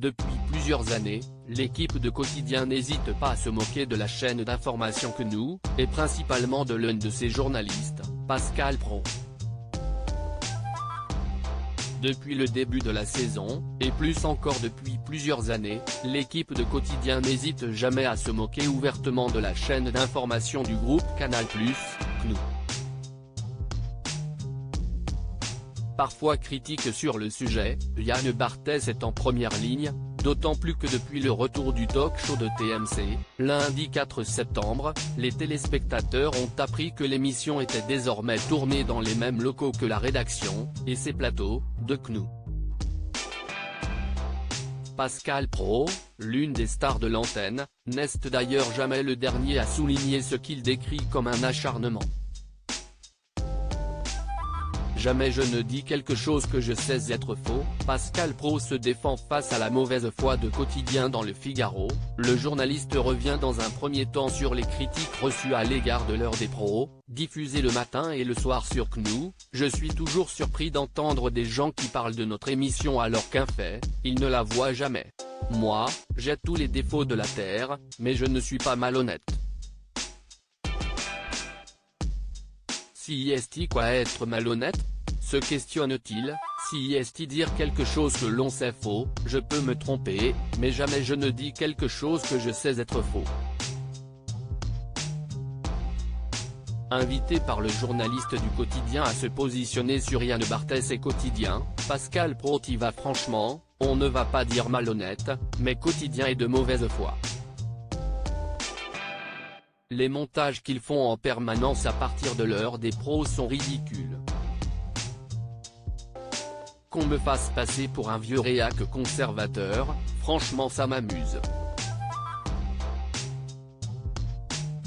Depuis plusieurs années, l'équipe de Quotidien n'hésite pas à se moquer de la chaîne d'information QNOU, et principalement de l'un de ses journalistes, Pascal Praud. Depuis le début de la saison, et plus encore depuis plusieurs années, l'équipe de Quotidien n'hésite jamais à se moquer ouvertement de la chaîne d'information du groupe Canal+, QNOU. Parfois critique sur le sujet, Yann Barthès est en première ligne, d'autant plus que depuis le retour du talk-show de TMC, lundi 4 septembre, les téléspectateurs ont appris que l'émission était désormais tournée dans les mêmes locaux que la rédaction, et ses plateaux, de QNOU. Pascal Praud, l'une des stars de l'antenne, n'est d'ailleurs jamais le dernier à souligner ce qu'il décrit comme un acharnement. Jamais je ne dis quelque chose que je sais être faux. Pascal Praud se défend face à la mauvaise foi de Quotidien dans le Figaro. Le journaliste revient dans un premier temps sur les critiques reçues à l'égard de l'heure des pros, diffusée le matin et le soir sur QNOU. Je suis toujours surpris d'entendre des gens qui parlent de notre émission alors qu'un fait, ils ne la voient jamais. Moi, j'ai tous les défauts de la terre, mais je ne suis pas malhonnête. Si est-il quoi être malhonnête? Se questionne-t-il. Si est-il dire quelque chose que l'on sait faux? Je peux me tromper, mais jamais je ne dis quelque chose que je sais être faux. Invité par le journaliste du Quotidien à se positionner sur Yann Barthès et Quotidien, Pascal Praud y va franchement. On ne va pas dire malhonnête, mais Quotidien est de mauvaise foi. Les montages qu'ils font en permanence à partir de l'heure des pros sont ridicules. Qu'on me fasse passer pour un vieux réac conservateur, franchement ça m'amuse.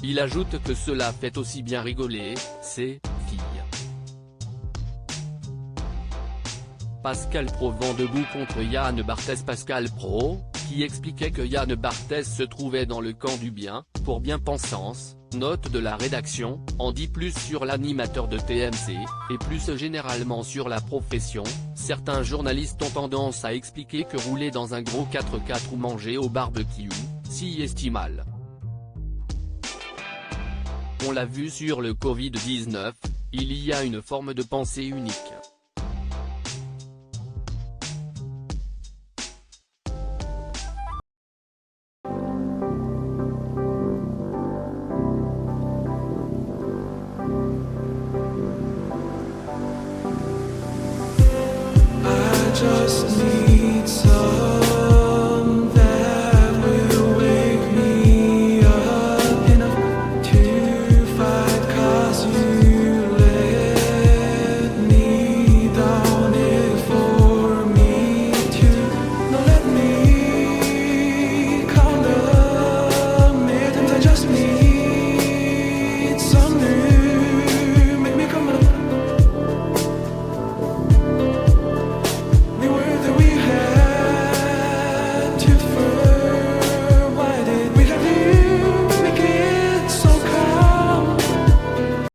Il ajoute que cela fait aussi bien rigoler, ces filles. Pascal Praud vend debout contre Yann Barthès. Pascal Praud, qui expliquait que Yann Barthès se trouvait dans le camp du bien, pour bien-pensance, note de la rédaction, en dit plus sur l'animateur de TMC, et plus généralement sur la profession. Certains journalistes ont tendance à expliquer que rouler dans un gros 4x4 ou manger au barbecue, s'y est mal. On l'a vu sur le Covid-19, il y a une forme de pensée unique.